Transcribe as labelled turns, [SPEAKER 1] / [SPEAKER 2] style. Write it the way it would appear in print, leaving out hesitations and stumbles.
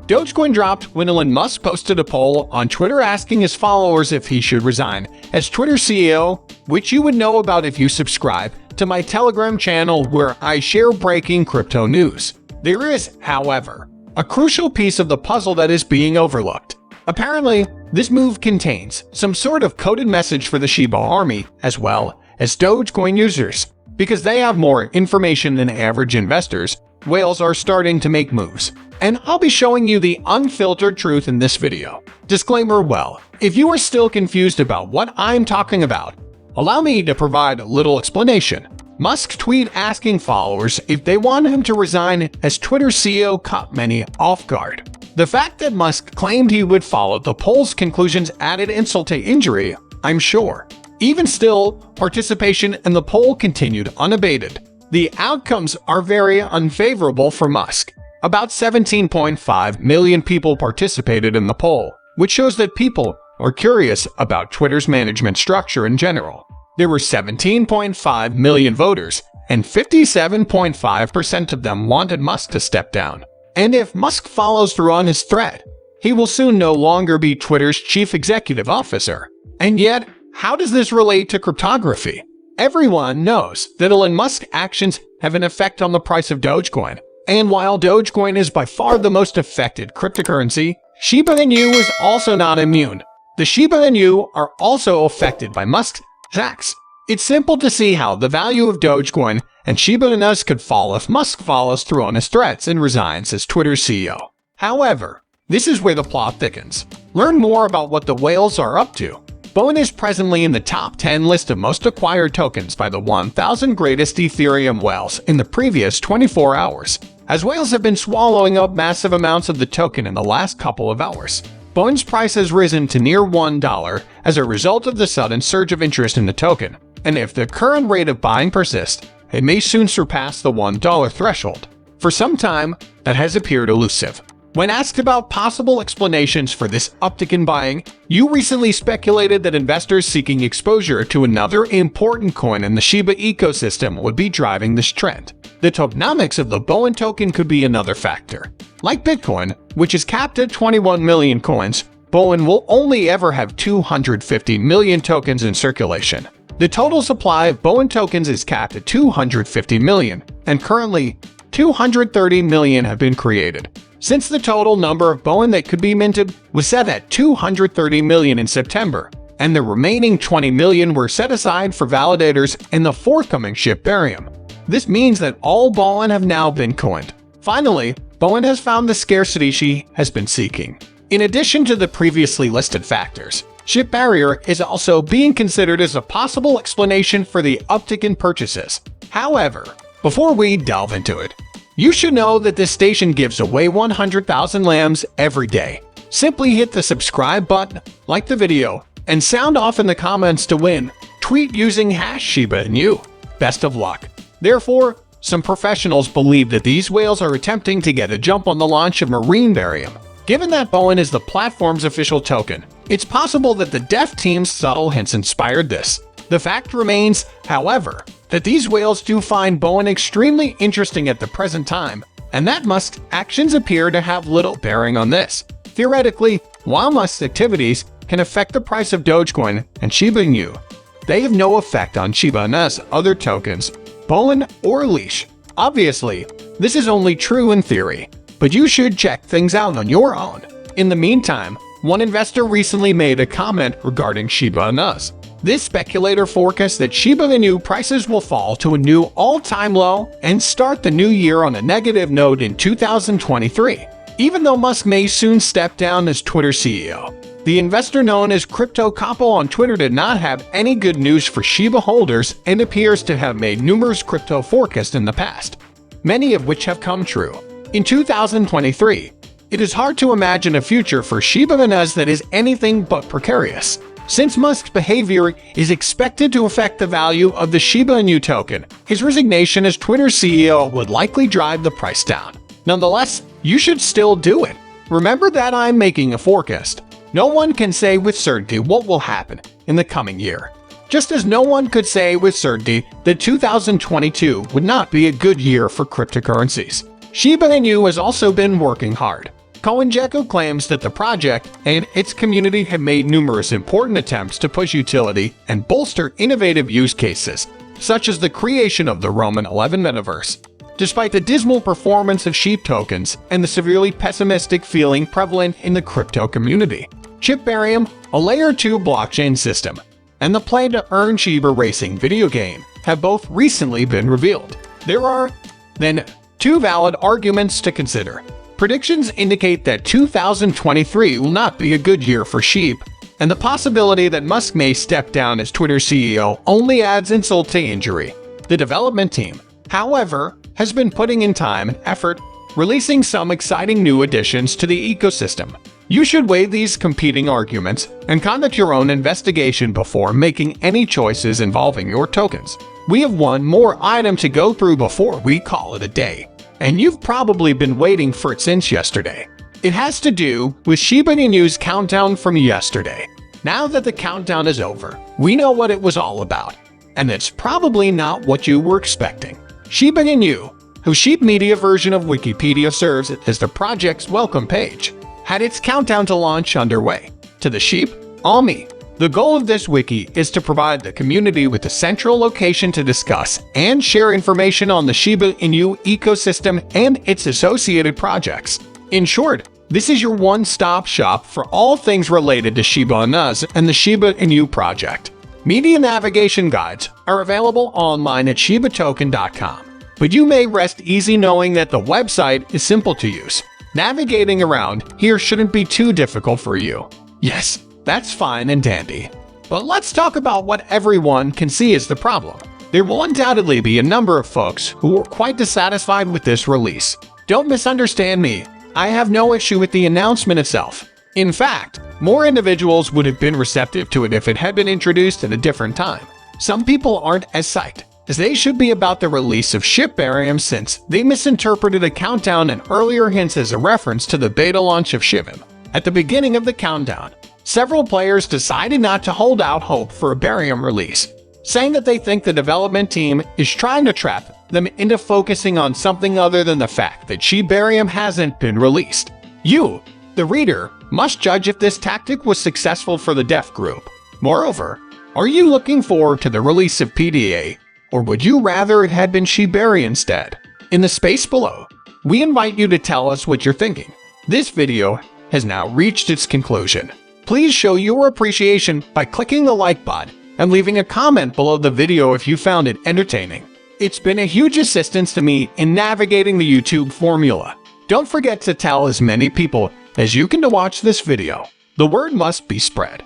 [SPEAKER 1] Dogecoin dropped when Elon Musk posted a poll on Twitter asking his followers if he should resign as Twitter CEO, which you would know about if you subscribe to my Telegram channel where I share breaking crypto news. There is, however, a crucial piece of the puzzle that is being overlooked. Apparently, this move contains some sort of coded message for the Shiba army as well as Dogecoin users. Because they have more information than average investors, whales are starting to make moves. And I'll be showing you the unfiltered truth in this video. Disclaimer: well, if you are still confused about what I'm talking about, allow me to provide a little explanation. Musk's tweet asking followers if they want him to resign as Twitter CEO caught many off guard. The fact that Musk claimed he would follow the poll's conclusions added insult to injury, I'm sure. Even still, participation in the poll continued unabated. The outcomes are very unfavorable for Musk. About 17.5 million people participated in the poll, which shows that people are curious about Twitter's management structure in general. There were 17.5 million voters, and 57.5% of them wanted Musk to step down. And if Musk follows through on his threat, he will soon no longer be Twitter's chief executive officer. And yet, how does this relate to cryptography? Everyone knows that Elon Musk's actions have an effect on the price of Dogecoin. And while Dogecoin is by far the most affected cryptocurrency, Shiba Inu is also not immune. The Shiba Inu are also affected by Musk's attacks. It's simple to see how the value of Dogecoin and Shiba Inu could fall if Musk follows through on his threats and resigns as Twitter's CEO. However, this is where the plot thickens. Learn more about what the whales are up to. BOEN is presently in the top 10 list of most acquired tokens by the 1,000 greatest Ethereum whales in the previous 24 hours, as whales have been swallowing up massive amounts of the token in the last couple of hours. BOEN's price has risen to near $1 as a result of the sudden surge of interest in the token, and if the current rate of buying persists, it may soon surpass the $1 threshold. For some time, that has appeared elusive. When asked about possible explanations for this uptick in buying, you recently speculated that investors seeking exposure to another important coin in the Shiba ecosystem would be driving this trend. The tokenomics of the BOEN token could be another factor. Like Bitcoin, which is capped at 21 million coins, BOEN will only ever have 250 million tokens in circulation. The total supply of BOEN tokens is capped at 250 million, and currently, 230 million have been created. Since the total number of BOEN that could be minted was set at 230 million in September, and the remaining 20 million were set aside for validators in the forthcoming SHIB Barium. This means that all BOEN have now been coined. Finally, BOEN has found the scarcity she has been seeking. In addition to the previously listed factors, SHIB Barrier is also being considered as a possible explanation for the uptick in purchases. However, before we delve into it, you should know that this station gives away 100,000 lambs every day. Simply hit the subscribe button, like the video, and sound off in the comments to win. Tweet using #ShibaInu. Best of luck. Therefore, some professionals believe that these whales are attempting to get a jump on the launch of Marine Barium. Given that BOEN is the platform's official token, it's possible that the dev team's subtle hints inspired this. The fact remains, however, that these whales do find BOEN extremely interesting at the present time, and that Musk's actions appear to have little bearing on this. Theoretically, while Musk's activities can affect the price of Dogecoin and Shiba Inu, they have no effect on Shiba Inu's other tokens, BOEN or Leash. Obviously, this is only true in theory, but you should check things out on your own. In the meantime, one investor recently made a comment regarding Shiba Inu's. This speculator forecasts that Shiba Inu prices will fall to a new all-time low and start the new year on a negative note in 2023, even though Musk may soon step down as Twitter CEO. The investor known as Crypto Capo on Twitter did not have any good news for Shiba holders and appears to have made numerous crypto forecasts in the past, many of which have come true. In 2023, it is hard to imagine a future for Shiba Inu that is anything but precarious. Since Musk's behavior is expected to affect the value of the Shiba Inu token, his resignation as Twitter CEO would likely drive the price down. Nonetheless, you should still do it. Remember that I'm making a forecast. No one can say with certainty what will happen in the coming year. Just as no one could say with certainty that 2022 would not be a good year for cryptocurrencies. Shiba Inu has also been working hard. CoinGecko claims that the project and its community have made numerous important attempts to push utility and bolster innovative use cases, such as the creation of the Roman 11 metaverse. Despite the dismal performance of SHIB tokens and the severely pessimistic feeling prevalent in the crypto community, Shibarium, a Layer 2 blockchain system, and the plan to earn Shiba racing video game have both recently been revealed. There are, then, two valid arguments to consider. Predictions indicate that 2023 will not be a good year for SHIB, and the possibility that Musk may step down as Twitter CEO only adds insult to injury. The development team, however, has been putting in time and effort, releasing some exciting new additions to the ecosystem. You should weigh these competing arguments and conduct your own investigation before making any choices involving your tokens. We have one more item to go through before we call it a day, and you've probably been waiting for it since yesterday. It has to do with Shiba Inu's countdown from yesterday. Now that the countdown is over, we know what it was all about, and it's probably not what you were expecting. Shiba Inu, whose SHIB media version of Wikipedia serves as the project's welcome page, had its countdown to launch underway. To the SHIB Army, the goal of this wiki is to provide the community with a central location to discuss and share information on the Shiba Inu ecosystem and its associated projects. In short, this is your one-stop shop for all things related to Shiba Inu and the Shiba Inu project. Media navigation guides are available online at shibatoken.com, but you may rest easy knowing that the website is simple to use. Navigating around here shouldn't be too difficult for you. Yes, that's fine and dandy. But let's talk about what everyone can see is the problem. There will undoubtedly be a number of folks who are quite dissatisfied with this release. Don't misunderstand me. I have no issue with the announcement itself. In fact, more individuals would have been receptive to it if it had been introduced at a different time. Some people aren't as psyched as they should be about the release of Shibarium since they misinterpreted a countdown and earlier hints as a reference to the beta launch of Shibim. At the beginning of the countdown, several players decided not to hold out hope for a Barium release, saying that they think the development team is trying to trap them into focusing on something other than the fact that Shibarium hasn't been released. You, the reader, must judge if this tactic was successful for the dev group. Moreover, are you looking forward to the release of PDA, or would you rather it had been Shibari instead? In the space below, we invite you to tell us what you're thinking. This video has now reached its conclusion. Please show your appreciation by clicking the like button and leaving a comment below the video if you found it entertaining. It's been a huge assistance to me in navigating the YouTube formula. Don't forget to tell as many people as you can to watch this video. The word must be spread.